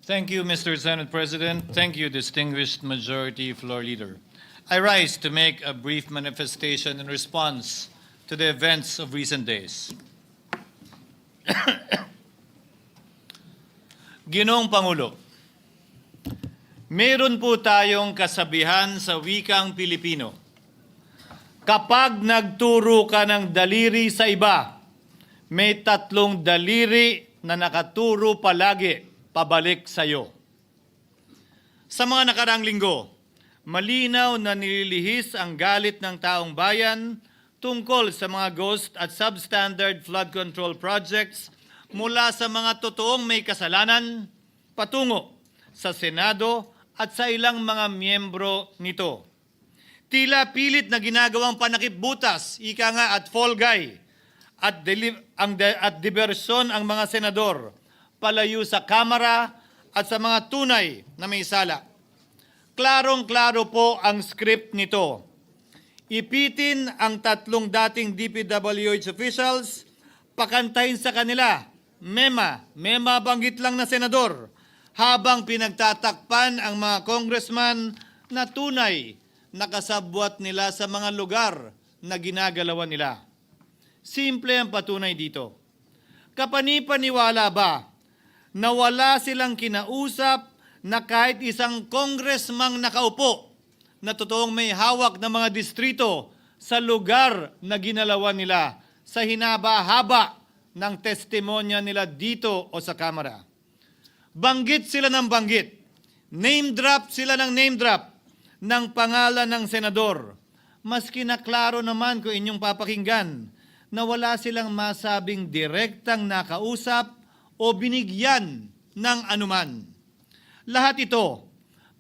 Thank you, Mr. Senate President. Thank you, distinguished Majority Floor Leader. I rise to make a brief manifestation in response to the events of recent days. Ginoong Pangulo, meron po tayong kasabihan sa wikang Pilipino. Kapag nagturo ka ng daliri sa iba, may tatlong daliri na nakaturo palagi pabalik sa iyo. Sa mga nakaraang linggo, malinaw na nililihis ang galit ng taong bayan tungkol sa mga ghost at substandard flood control projects mula sa mga totoong may kasalanan patungo sa Senado at sa ilang mga miyembro nito. Tila pilit na ginagawang panakipbutas, ika nga at fall guy, at diversyon ang mga senador palayo sa Kamara at sa mga tunay na may sala. Klarong-klaro po ang script nito. Ipitin ang tatlong dating DPWH officials, pakantahin sa kanila, mema banggit lang na senador, habang pinagtatakpan ang mga congressman na tunay na kasabwat nila sa mga lugar na ginagalawan nila. Simple ang patunay dito. Kapanipaniwala ba na wala silang kinausap na kahit isang congressman nakaupo na totoong may hawak ng mga distrito sa lugar na ginalawan nila sa hinaba-haba ng testimonya nila dito o sa Kamara? Banggit sila ng banggit, name drop sila ng name drop ng pangalan ng senador. Maski na klaro naman kung inyong papakinggan na wala silang masabing direktang nakausap o binigyan ng anuman. Lahat ito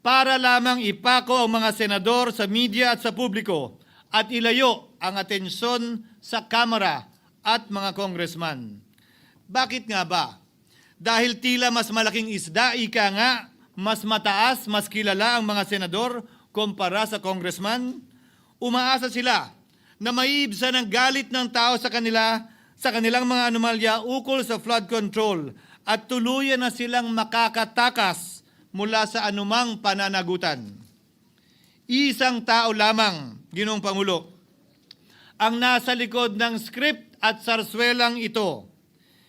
para lamang ipako ang mga senador sa media at sa publiko at ilayo ang atensyon sa Kamara at mga congressman. Bakit nga ba? Dahil tila mas malaking isda, ika nga, mas mataas, mas kilala ang mga senador kumpara sa congressman? Umaasa sila na maiibsan ang galit ng tao sa kanilang mga anomalya ukol sa flood control at tuluyan na silang makakatakas mula sa anumang pananagutan. Isang tao lamang, Ginoong Pangulo, ang nasa likod ng script at sarswelang ito.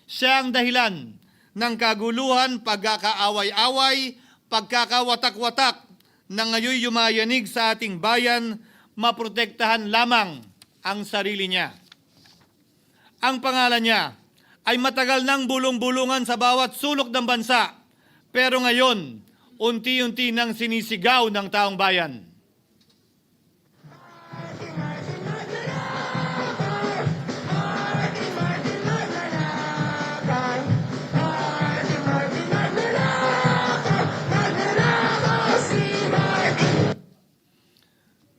Siya ang dahilan ng kaguluhan, pagkakaaway-away, pagkakawatak-watak na ngayon yumayanig sa ating bayan, maprotektahan lamang ang sarili niya. Ang pangalan niya ay matagal nang bulong-bulungan sa bawat sulok ng bansa, pero ngayon, unti-unti nang sinisigaw ng taong bayan.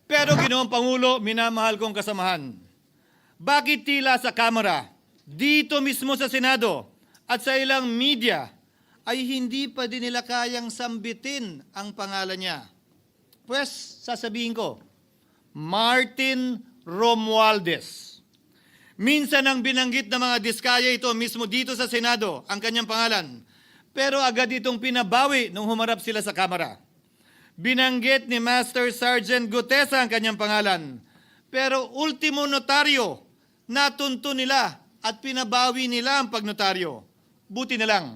Pero Ginoong Pangulo, minamahal kong kasamahan, bakit tila sa Kamara, dito mismo sa Senado at sa ilang media ay hindi pa din nila kayang sambitin ang pangalan niya? Pues, sasabihin ko, Martin Romualdez. Minsan ang binanggit ng mga diskaya ito mismo dito sa Senado, ang kanyang pangalan. Pero agad itong pinabawi nung humarap sila sa Kamara. Binanggit ni Master Sergeant Gutesa ang kanyang pangalan. Pero ultimo notaryo, natunto nila at pinabawi nila ang pagnotaryo. Buti na lang,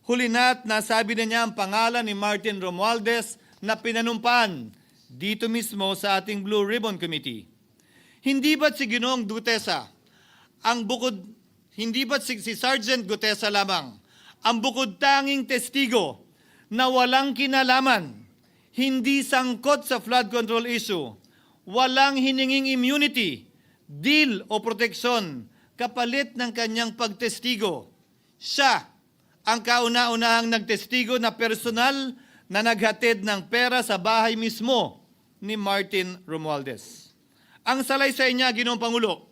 huli na't nasabi na niya ang pangalan ni Martin Romualdez na pinanumpaan dito mismo sa ating Blue Ribbon Committee. Hindi ba't si Ginoong Gutesa, hindi ba't si Sergeant Gutesa lamang ang bukod tanging testigo na walang kinalaman, hindi sangkot sa flood control issue, walang hininging immunity, deal o proteksyon kapalit ng kanyang pagtestigo? Siya ang kauna-unahang nagtestigo na personal na naghatid ng pera sa bahay mismo ni Martin Romualdez. Ang salaysay niya, Ginoong Pangulo,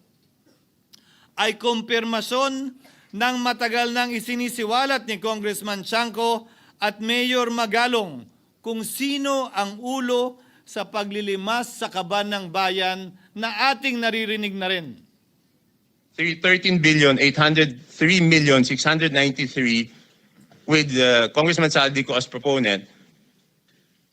ay kumpirmasyon ng matagal nang isinisiwalat ni Congressman Chanco at Mayor Magalong kung sino ang ulo sa paglilimas sa kaban ng bayan na ating naririnig na rin. 13,803,693 with Congressman Saldico as proponent.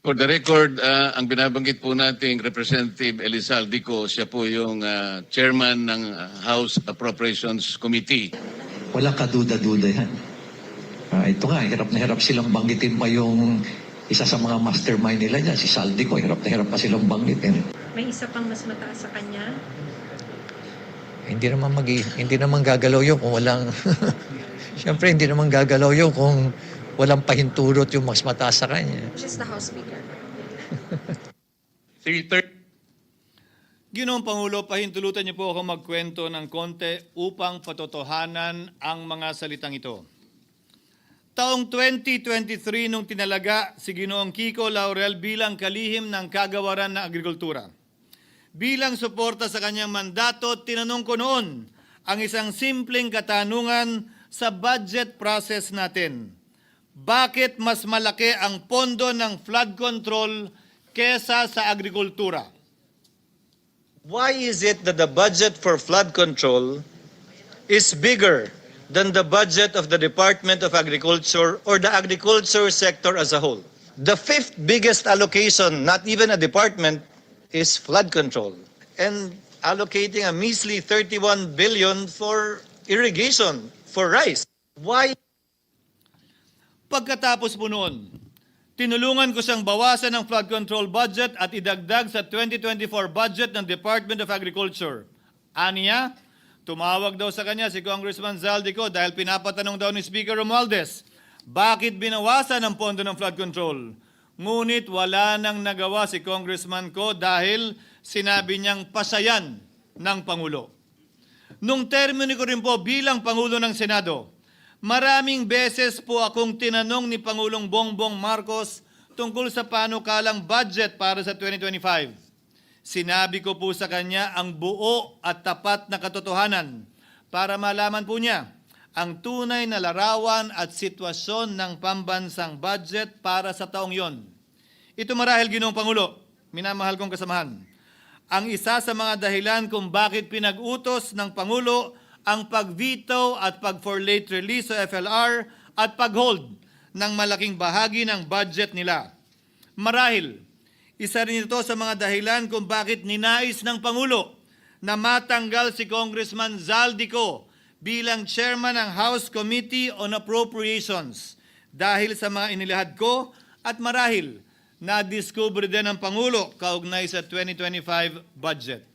For the record, ang binabanggit po nating Representative Elizalde siya po yung chairman ng House Appropriations Committee. Walang kaduda-duda yan. Ito nga, hirap na hirap silang banggitin pa yung isa sa mga mastermind nila dyan, si Saldico, hirap na hirap pa silang banggitin. May isa pang mas mataas sa kanya? Hindi naman gagalaw yun kung walang... Siyempre, hindi naman gagalaw yun kung walang pahintulot yung mas mataas sa kanya. She's the House Speaker. Ginoong Pangulo, pahintulutan niyo po ako magkwento ng konti upang patotohanan ang mga salitang ito. Taong 2023 nung tinalaga si Ginoong Kiko Laurel bilang kalihim ng kagawaran ng agrikultura. Bilang suporta sa kanyang mandato, tinanong ko noon ang isang simpleng katanungan sa budget process natin. Bakit mas malaki ang pondo ng flood control kesa sa agrikultura? Why is it that the budget for flood control is bigger than the budget of the Department of Agriculture or the agriculture sector as a whole? The fifth biggest allocation, not even a department, is flood control. And allocating a measly 31 billion for irrigation, for rice. Why? Pagkatapos po noon, tinulungan ko siyang bawasan ang flood control budget at idagdag sa 2024 budget ng Department of Agriculture. Aniya, tumawag daw sa kanya si Congressman Zaldico dahil pinapatanong daw ni Speaker Romualdez, bakit binawasan ang pondo ng flood control? Ngunit wala nang nagawa si Congressman ko dahil sinabi niyang pasayan ng Pangulo. Nung termino ko rin po bilang Pangulo ng Senado, maraming beses po akong tinanong ni Pangulong Bongbong Marcos tungkol sa panukalang budget para sa 2025. Sinabi ko po sa kanya ang buo at tapat na katotohanan para malaman po niya ang tunay na larawan at sitwasyon ng pambansang budget para sa taong yon. Ito marahil, Ginoong Pangulo, minamahal kong kasamahan, ang isa sa mga dahilan kung bakit pinag-utos ng Pangulo ang pag-veto at pag-for late release o FLR at pag-hold ng malaking bahagi ng budget nila. Marahil, isa rin ito sa mga dahilan kung bakit ninais ng Pangulo na matanggal si Congressman Zaldico bilang chairman ng House Committee on Appropriations dahil sa mga inilahad ko at marahil na-discover din ng Pangulo kaugnay sa 2025 budget.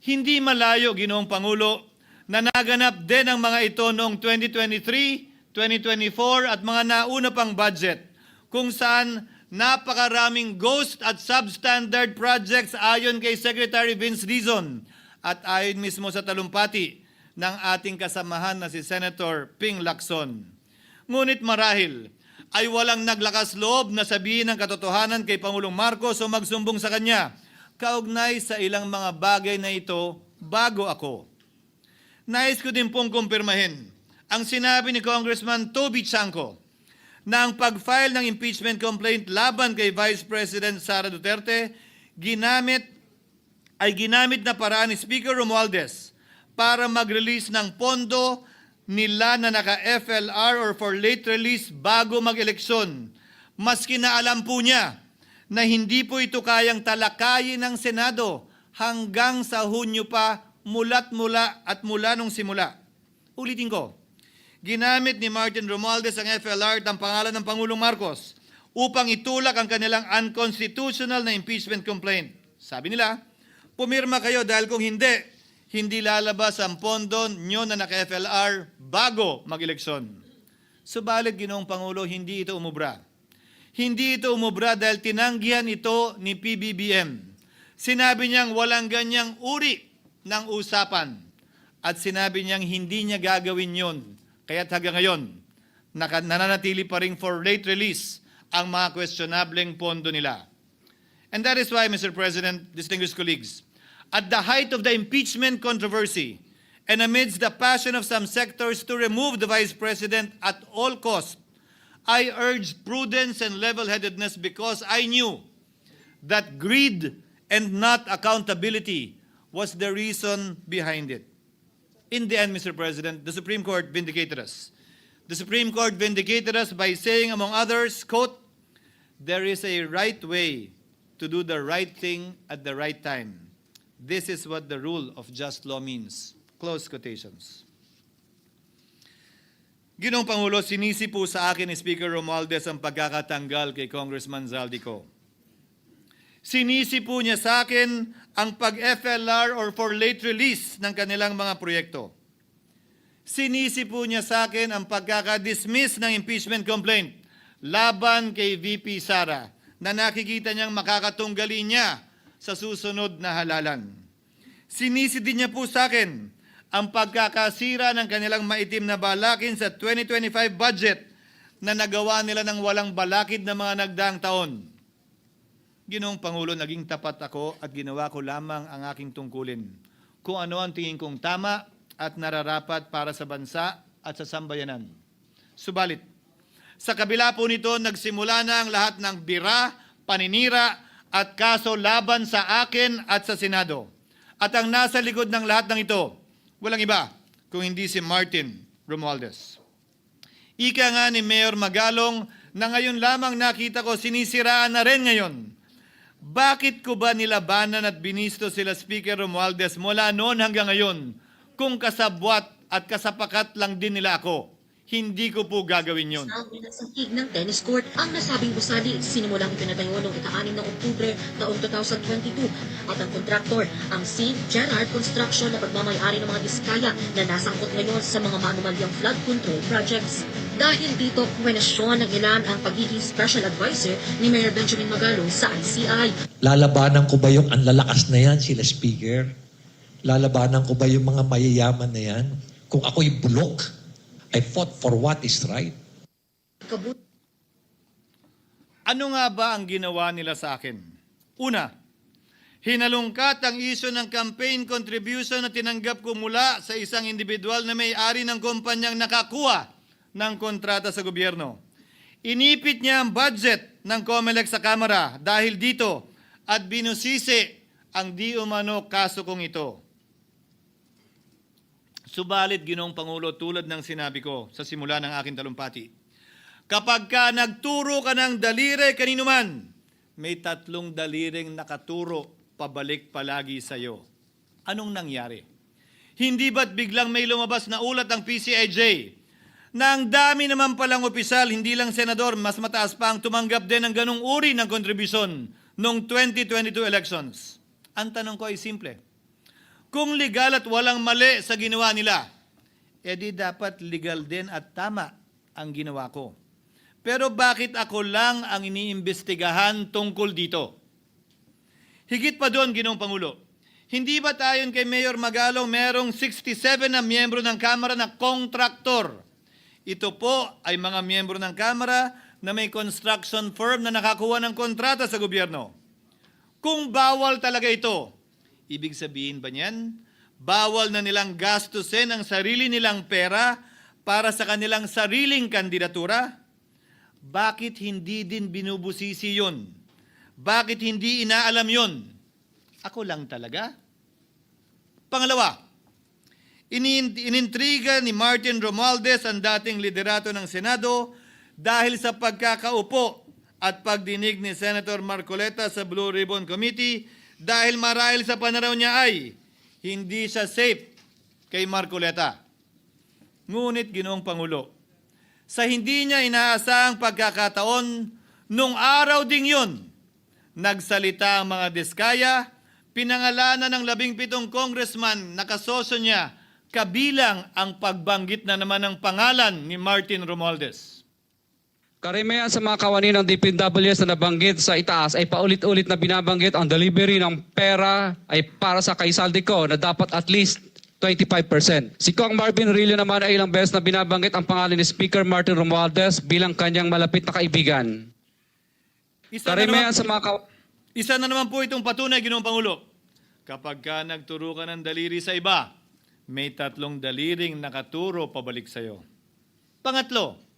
Hindi malayo, Ginoong Pangulo, na naganap din ang mga ito noong 2023, 2024 at mga nauna pang budget kung saan napakaraming ghost at substandard projects ayon kay Secretary Vince Dizon at ayon mismo sa talumpati ng ating kasamahan na si Senator Ping Lacson. Ngunit marahil ay walang naglakas loob na sabihin ang katotohanan kay Pangulong Marcos o magsumbong sa kanya kaugnay sa ilang mga bagay na ito bago ako. Nais ko din pong kumpirmahin ang sinabi ni Congressman Toby Chanco na ang pag-file ng impeachment complaint laban kay Vice President Sara Duterte ginamit na paraan ni Speaker Romualdez para mag-release ng pondo nila na naka-FLR or for late release bago mag-eleksyon. Maski na alam po niya na hindi po ito kayang talakayin ng Senado hanggang sa Hunyo pa mula nung simula. Ulitin ko, ginamit ni Martin Romualdez ang FLR at ang pangalan ng Pangulong Marcos upang itulak ang kanilang unconstitutional na impeachment complaint. Sabi nila, pumirma kayo dahil kung hindi lalabas ang pondo nyo na naka-FLR bago mag-eleksyon. Subalit, Ginoong Pangulo, hindi ito umubra. Hindi ito umubra dahil tinanggihan ito ni PBBM. Sinabi niyang walang ganyang uri ng usapan at sinabi niyang hindi niya gagawin yon. Kaya't hanggang ngayon, nananatili pa rin for late release ang mga questionableng pondo nila. And that is why, Mr. President, distinguished colleagues, at the height of the impeachment controversy and amidst the passion of some sectors to remove the Vice President at all costs, I urged prudence and level-headedness because I knew that greed and not accountability was the reason behind it. In the end, Mr. President, the Supreme Court vindicated us. The Supreme Court vindicated us by saying, among others, quote, "There is a right way to do the right thing at the right time. This is what the rule of just law means." Close quotations. Ginoong Pangulo, sinisi po sa akin ni Speaker Romualdez ang pagkakatanggal kay Congressman Zaldico. Sinisi po niya sa akin ang pag-FLR or for late release ng kanilang mga proyekto. Sinisi po niya sa akin ang pagkakadismiss ng impeachment complaint laban kay VP Sara na nakikita niyang makakatunggali niya sa susunod na halalan. Sinisi din niya po sa akin ang pagkakasira ng kanilang maitim na balakin sa 2025 budget na nagawa nila ng walang balakid na mga nagdaang taon. Ginoong Pangulo, naging tapat ako at ginawa ko lamang ang aking tungkulin. Kung ano ang tingin kong tama at nararapat para sa bansa at sa sambayanan. Subalit, sa kabila po nito, nagsimula na ang lahat ng bira, paninira at kaso laban sa akin at sa Senado. At ang nasa likod ng lahat ng ito, walang iba kung hindi si Martin Romualdez. Ika nga ni Mayor Magalong na ngayon lamang nakita ko sinisiraan na rin ngayon. Bakit ko ba nilabanan at binisto sila Speaker Romualdez mula noon hanggang ngayon kung kasabwat at kasapakat lang din nila ako? Hindi ko po gagawin yon. Ang pinasangkig ng tennis court ang nasabing gusali sinimulang pinatayo noong ika-6 ng Oktubre taong 2022 at ang kontraktor ang St. Gerard Construction na pagmamayari ng mga diskaya na nasangkot ngayon sa mga maanumalyang flood control projects. Dahil dito, kwenasyon ng ilan ang pagiging special advisor ni Mayor Benjamin Magalong sa ICI. Lalabanan ko ba yung ang lalakas na yan, sila Speaker? Lalabanan ko ba yung mga mayayaman na yan? Kung ako'y bulok, I fought for what is right. Ano nga ba ang ginawa nila sa akin? Una, hinalungkat ang isyo ng campaign contribution na tinanggap ko mula sa isang individual na may-ari ng kumpanyang nakakuha ng kontrata sa gobyerno. Inipit niya ang budget ng COMELEC sa Kamara dahil dito at binusisi ang di umano kaso kong ito. Subalit, Ginoong Pangulo, tulad ng sinabi ko sa simula ng aking talumpati, kapag ka nagturo ka ng daliri kanino man, may 3 daliring nakaturo pabalik palagi sa iyo. Anong nangyari? Hindi ba't biglang may lumabas na ulat ang PCIJ na ang dami naman palang opisyal, hindi lang senador, mas mataas pa ang tumanggap din ng ganung uri ng kontribusyon noong 2022 elections? Ang tanong ko ay simple. Kung legal at walang mali sa ginawa nila, edi dapat legal din at tama ang ginawa ko. Pero bakit ako lang ang iniimbestigahan tungkol dito? Higit pa doon, Ginoong Pangulo, hindi ba tayon kay Mayor Magalong merong 67 na miyembro ng Kamara na kontraktor? Ito po ay mga miyembro ng Kamara na may construction firm na nakakuha ng kontrata sa gobyerno. Kung bawal talaga ito, ibig sabihin ba niyan, bawal na nilang gastusin ang sarili nilang pera para sa kanilang sariling kandidatura? Bakit hindi din binubusisi yun? Bakit hindi inaalam yun? Ako lang talaga? Pangalawa, inintriga ni Martin Romualdez ang dating liderato ng Senado dahil sa pagkakaupo at pagdinig ni Senator Marcoleta sa Blue Ribbon Committee dahil marahil sa pananaw niya ay hindi siya safe kay Marcoleta. Ngunit, Ginoong Pangulo, sa hindi niya inaasahang pagkakataon, nung araw ding yun, nagsalita ang mga diskaya, pinangalanan ng 17 congressman na kasosyo niya, kabilang ang pagbanggit na naman ng pangalan ni Martin Romualdez. Karamihan sa mga kawani ng DPWS na nabanggit sa itaas ay paulit-ulit na binabanggit ang delivery ng pera ay para sa kay Zaldico na dapat at least 25%. Si Kong Marvin Rillo naman ay ilang beses na binabanggit ang pangalan ni Speaker Martin Romualdez bilang kanyang malapit na kaibigan. Isa na naman po itong patunay, Ginoong Pangulo. Kapag ka nagturo ka ng daliri sa iba, may 3 daliring nakaturo pabalik sa iyo. Pangatlo,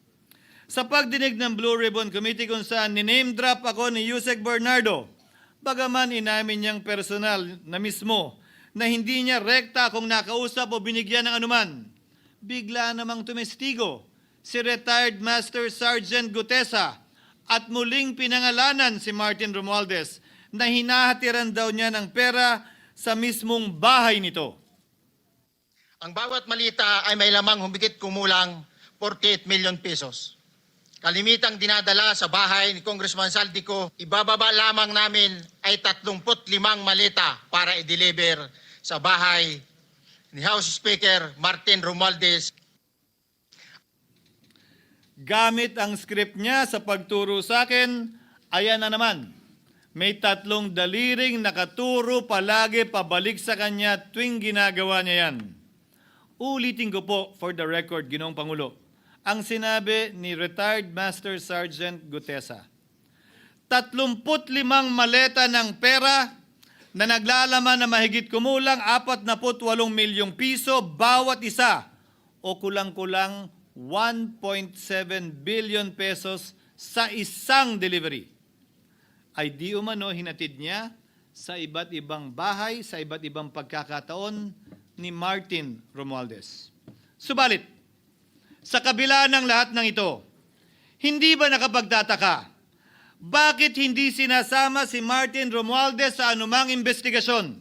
sa pagdinig ng Blue Ribbon Committee kung saan niname drop ako ni Yusek Bernardo, bagaman inamin niyang personal na mismo na hindi niya rekta kung nakausap o binigyan ng anuman, bigla namang tumestigo si retired Master Sergeant Gutesa at muling pinangalanan si Martin Romualdez na hinahatiran daw niya ng pera sa mismong bahay nito. Ang bawat malita ay may lamang humigit kumulang 48 million pesos. Kalimitang dinadala sa bahay ni Congressman Saldico, ibababa lamang namin ay 35 malita para i-deliver sa bahay ni House Speaker Martin Romualdez. Gamit ang script niya sa pagturo sa akin, ayan na naman. May 3 daliring nakaturo palagi pabalik sa kanya tuwing ginagawa niya yan. Ulitin ko po for the record, Ginoong Pangulo, ang sinabi ni retired Master Sergeant Gutesa. 35 maleta ng pera na naglalaman na mahigit kumulang 48 milyong piso bawat isa o kulang-kulang 1.7 billion pesos sa isang delivery. Ay di umano hinatid niya sa iba't ibang bahay, sa iba't ibang pagkakataon ni Martin Romualdez. Subalit, sa kabila ng lahat ng ito, hindi ba nakapagtataka? Bakit hindi sinasama si Martin Romualdez sa anumang investigasyon?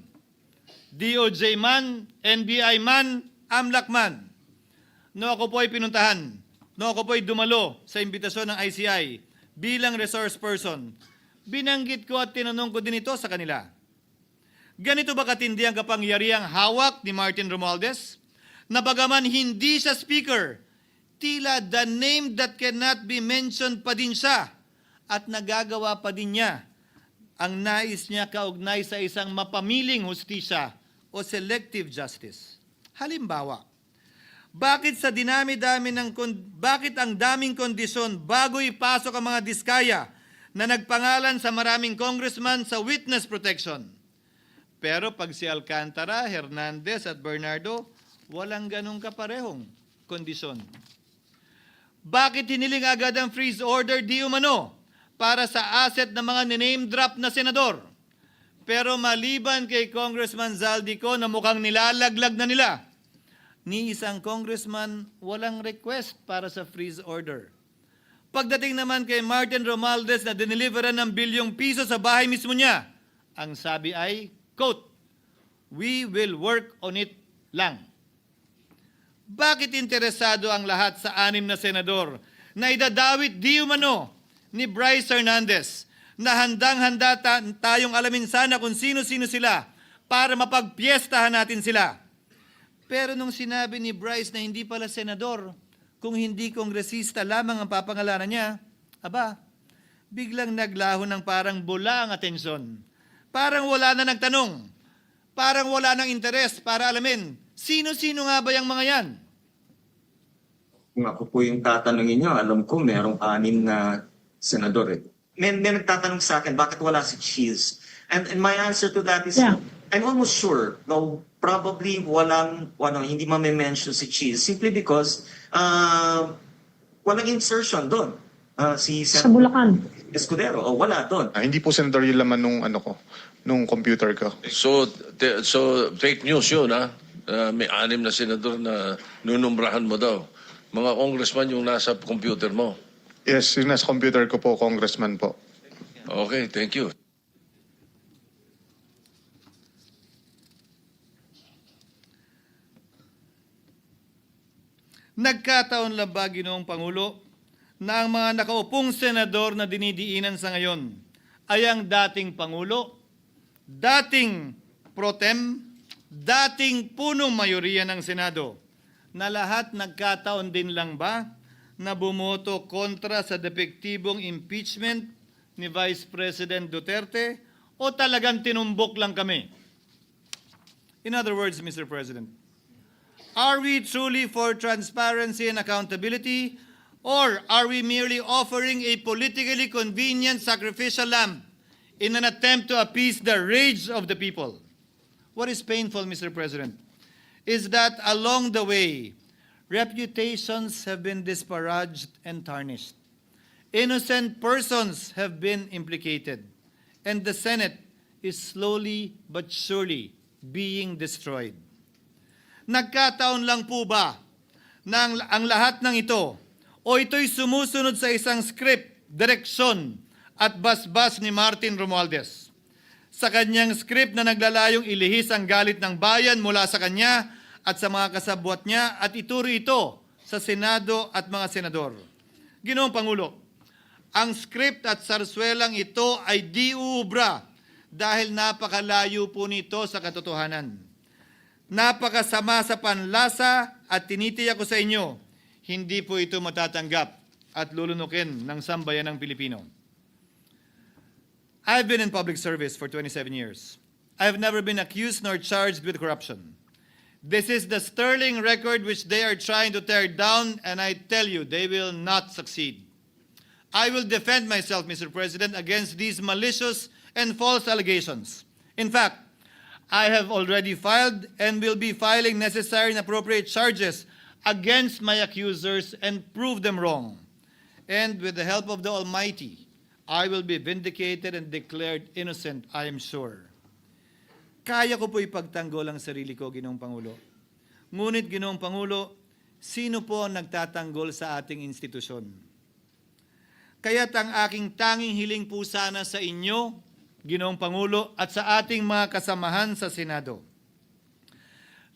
DOJ man, NBI man, AMLAC man. No ako po ay pinuntahan, no ako po ay dumalo sa imbitasyon ng ICI bilang resource person, binanggit ko at tinanong ko din ito sa kanila. Ganito ba katindi ang kapangyarihang hawak ni Martin Romualdez? Na bagaman hindi siya speaker, tila the name that cannot be mentioned pa din siya at nagagawa pa din niya ang nais niya kaugnay sa isang mapamiling hustisya o selective justice. Halimbawa, bakit ang daming kondisyon bago ipasok ang mga diskaya na nagpangalan sa maraming congressman sa witness protection? Pero pag si Alcantara, Hernandez at Bernardo, walang ganong kaparehong kondisyon. Bakit hiniling agad ang freeze order di umano para sa asset ng mga name drop na senador? Pero maliban kay Congressman Zaldico na mukhang nilalaglag na nila, ni isang congressman walang request para sa freeze order. Pagdating naman kay Martin Romualdez na dineliveran ng bilyong piso sa bahay mismo niya, ang sabi ay, quote, "We will work on it lang." Bakit interesado ang lahat sa 6 na senador na idadawit di umano ni Bryce Hernandez na handang-handa tayong alamin sana kung sino-sino sila para mapagpiestahan natin sila? Pero nung sinabi ni Bryce na hindi pala senador, kung hindi kongresista lamang ang papangalanan niya, aba, biglang naglaho ng parang bula ang atensyon. Parang wala na nagtanong. Parang wala nang interes para alamin, sino-sino nga ba yung mga yan? Kung ako po yung tatanungin nyo, alam ko merong 6 na senador eh. May nagtatanong sa akin, bakit wala si Cheese? And my answer to that is, I'm almost sure, no, probably hindi ma-mention si Cheese simply because walang insertion doon. Si Sa Bulacan. Escudero, wala doon. Hindi po senador yung laman nung computer ko. So fake news yun, ha? May 6 na senador na nunumbrahan mo daw. Mga congressman yung nasa computer mo. Yes, yung nasa computer ko po, congressman po. Okay, thank you. Nagkataon lang ba, Ginoong Pangulo, na ang mga nakaupong senador na dinidiinan sa ngayon ay ang dating Pangulo, dating pro tem, dating punong mayoriya ng Senado, na lahat nagkataon din lang ba na bumoto kontra sa depektibong impeachment ni Vice President Duterte o talagang tinumbok lang kami? In other words, Mr. President, are we truly for transparency and accountability, or are we merely offering a politically convenient sacrificial lamb in an attempt to appease the rage of the people? What is painful, Mr. President, is that along the way, reputations have been disparaged and tarnished. Innocent persons have been implicated, and the Senate is slowly but surely being destroyed. Nagkataon lang po ba na ang lahat ng ito o ito'y sumusunod sa isang script, direksyon at basbas ni Martin Romualdez? Sa kanyang script na naglalayong ilihis ang galit ng bayan mula sa kanya at sa mga kasabwat niya at ituro ito sa Senado at mga senador. Ginoong Pangulo, ang script at sarswelang ito ay di uubra dahil napakalayo po nito sa katotohanan. Napakasama sa panlasa at tinitiyak ko sa inyo, hindi po ito matatanggap at lulunukin ng sambayanang Pilipino. I've been in public service for 27 years. I've never been accused nor charged with corruption. This is the sterling record which they are trying to tear down, and I tell you, they will not succeed. I will defend myself, Mr. President, against these malicious and false allegations. In fact, I have already filed and will be filing necessary and appropriate charges against my accusers and prove them wrong. And with the help of the Almighty, I will be vindicated and declared innocent, I am sure. Kaya ko po ipagtanggol ang sarili ko, Ginoong Pangulo. Ngunit, Ginoong Pangulo, sino po ang nagtatanggol sa ating institusyon? Kaya't ang aking tanging hiling po sana sa inyo, Ginoong Pangulo, at sa ating mga kasamahan sa Senado.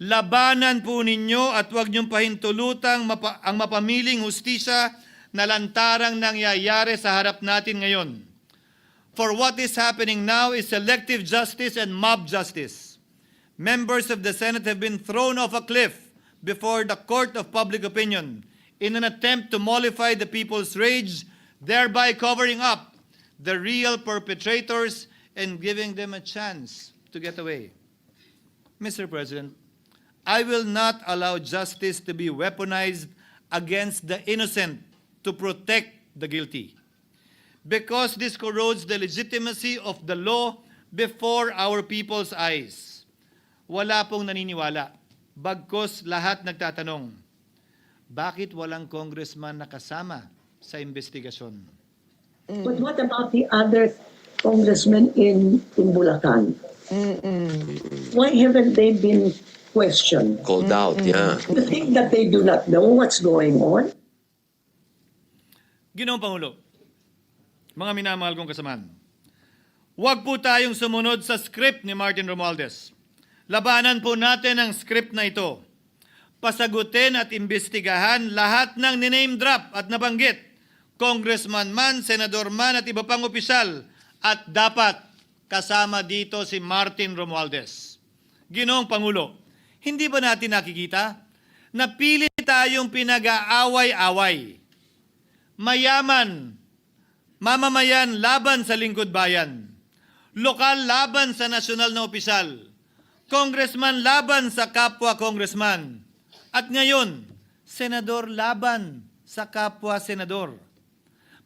Labanan po ninyo at huwag niyong pahintulutang ang mapamiling hustisya na lantarang nangyayari sa harap natin ngayon. For what is happening now is selective justice and mob justice. Members of the Senate have been thrown off a cliff before the court of public opinion in an attempt to mollify the people's rage, thereby covering up the real perpetrators and giving them a chance to get away. Mr. President, I will not allow justice to be weaponized against the innocent to protect the guilty. Because this corrodes the legitimacy of the law before our people's eyes. Wala pong naniniwala. Bagkus lahat nagtatanong, bakit walang congressman nakasama sa investigasyon? But what about the other congressmen in Bulacan? Why haven't they been questioned? Called out, yeah. You think that they do not know what's going on? Ginoong Pangulo, mga minamahal kong kasamahan, huwag po tayong sumunod sa script ni Martin Romualdez. Labanan po natin ang script na ito. Pasagutin at imbestigahan lahat ng niname drop at nabanggit, congressman man, senador man at iba pang opisyal, at dapat kasama dito si Martin Romualdez. Ginoong Pangulo, hindi ba natin nakikita na pili tayong pinag-aaway-away? Mayaman, mamamayan laban sa lingkod bayan, lokal laban sa nasyonal na opisyal, congressman laban sa kapwa congressman, at ngayon, senador laban sa kapwa senador,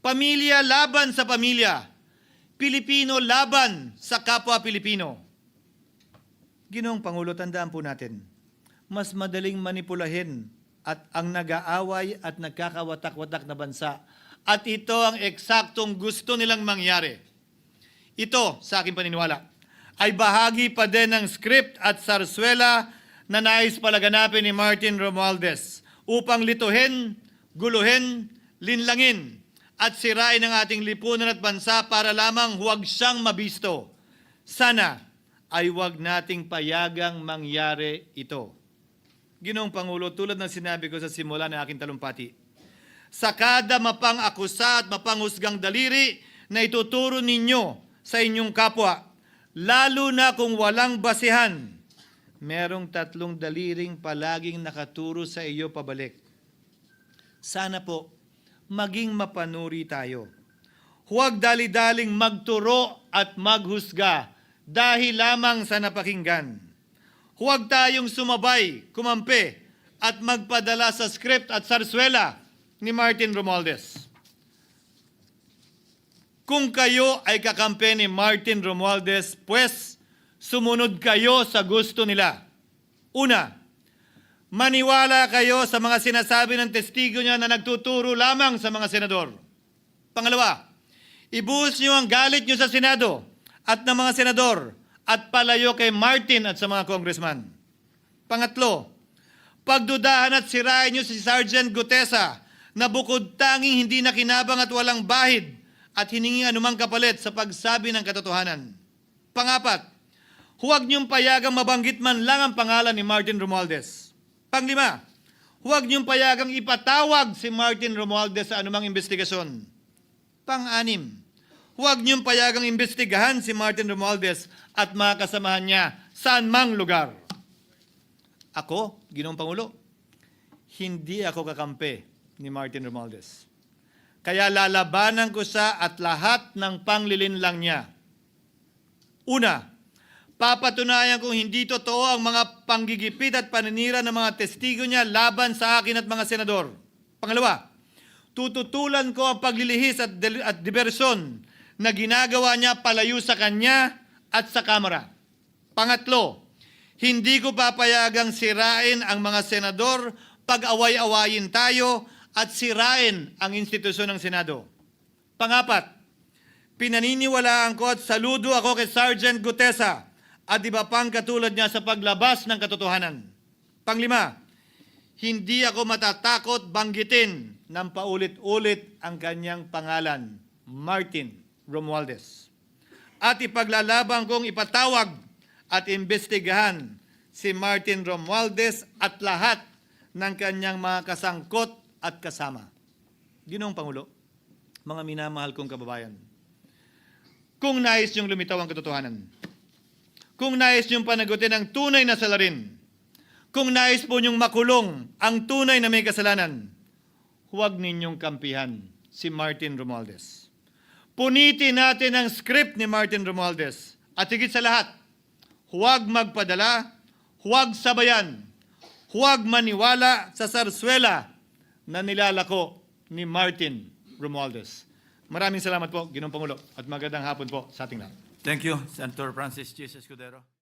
pamilya laban sa pamilya, Pilipino laban sa kapwa Pilipino. Ginoong Pangulo, tandaan po natin, mas madaling manipulahin at ang nag-aaway at nagkakawatak-watak na bansa. At ito ang eksaktong gusto nilang mangyari. Ito, sa aking paniniwala, ay bahagi pa din ng script at sarswela na nais palaganapin ni Martin Romualdez upang lituhin, guluhin, linlangin at sirain ang ating lipunan at bansa para lamang huwag siyang mabisto. Sana ay huwag nating payagang mangyari ito. Ginoong Pangulo, tulad ng sinabi ko sa simula ng aking talumpati, sa kada mapang-akusa at mapanghusgang daliri na ituturo ninyo sa inyong kapwa, lalo na kung walang basihan, merong 3 daliring palaging nakaturo sa iyo pabalik. Sana po, maging mapanuri tayo. Huwag dali-daling magturo at maghusga dahil lamang sa napakinggan. Huwag tayong sumabay, kumampi, at magpadala sa script at sarswela ni Martin Romualdez. Kung kayo ay kakampi ni Martin Romualdez, pues sumunod kayo sa gusto nila. Una, maniwala kayo sa mga sinasabi ng testigo niya na nagtuturo lamang sa mga senador. Pangalawa, ibuhos niyo ang galit niyo sa Senado at ng mga senador at palayo kay Martin at sa mga congressman. Pangatlo, pagdudahan at sirain niyo si Sergeant Gutesa na bukod tanging hindi nakinabang at walang bahid at hiningi anumang kapalit sa pagsabi ng katotohanan. Pangapat, huwag niyong payagang mabanggit man lang ang pangalan ni Martin Romualdez. Panglima, huwag niyong payagang ipatawag si Martin Romualdez sa anumang investigasyon. Pang-anim, huwag niyong payagang imbestigahan si Martin Romualdez at mga kasamahan niya saan mang lugar. Ako, Ginoong Pangulo, hindi ako kakampi ni Martin Romualdez. Kaya lalabanan ko siya at lahat ng panglilinlang niya. Una, papatunayan kong hindi totoo ang mga panggigipit at paninira ng mga testigo niya laban sa akin at mga senador. Pangalawa, tututulan ko ang paglilihis at diversyon na ginagawa niya palayo sa kanya at sa Kamara. Pangatlo, hindi ko papayagang sirain ang mga senador pag away-awayin tayo at sirain ang institusyon ng Senado. Pangapat, pinaniniwalaan ko at saludo ako kay Sergeant Gutesa at iba pang katulad niya sa paglabas ng katotohanan. Panglima, hindi ako matatakot banggitin ng paulit-ulit ang kanyang pangalan, Martin Romualdez. At ipaglalaban kong ipatawag at imbestigahan si Martin Romualdez at lahat ng kanyang mga kasangkot at kasama. Ginoong Pangulo, mga minamahal kong kababayan, kung nais niyong lumitaw ang katotohanan, kung nais niyong panagutin ang tunay na salarin, kung nais po niyong makulong ang tunay na may kasalanan, huwag ninyong kampihan si Martin Romualdez. Punitin natin ang script ni Martin Romualdez at higit sa lahat, huwag magpadala, huwag sabayan, huwag maniwala sa sarswela na nilalako ni Martin Romualdez. Maraming salamat po, Ginoong Pangulo, at magandang hapon po sa ating lahat. Thank you, Senator Francis G. Escudero.